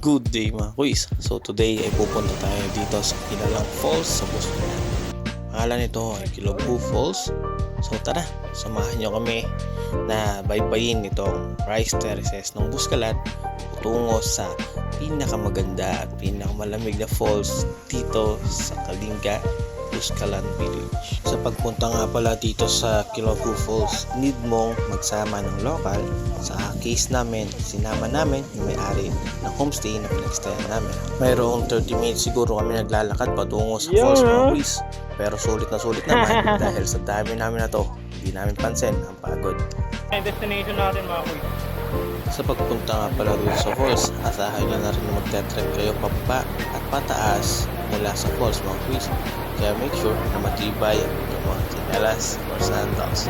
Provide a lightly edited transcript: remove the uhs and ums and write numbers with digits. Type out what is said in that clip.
Good day mga quiz. So today ay pupunta tayo dito sa kilalang falls sa Buscalan. Pangalan nito ay Kilaubu Falls. So tara, samahan nyo kami na baybayin itong rice terraces ng Buscalan tungo sa pinakamaganda at pinakamalamig na falls dito sa Kalinga, Buscalan Village. Sa pagpunta nga pala dito sa Kilaubu Falls, need mong magsama ng local. Sa case namin, sinama namin yung may-ari ng homestay na pinagstayan namin. Mayroong 30 minutes siguro kami naglalakad patungo sa falls mga quiz. Pero sulit na sulit naman dahil sa dami namin na to, hindi namin pansin ang pagod. Destination natin mga quiz. Sa pagpunta nga pala doon sa falls, asahan nyo na rin na magte-trek kayo pababa at pataas mula sa falls mga quiz. Kaya make sure na matibay ang mga tsinelas or sandals.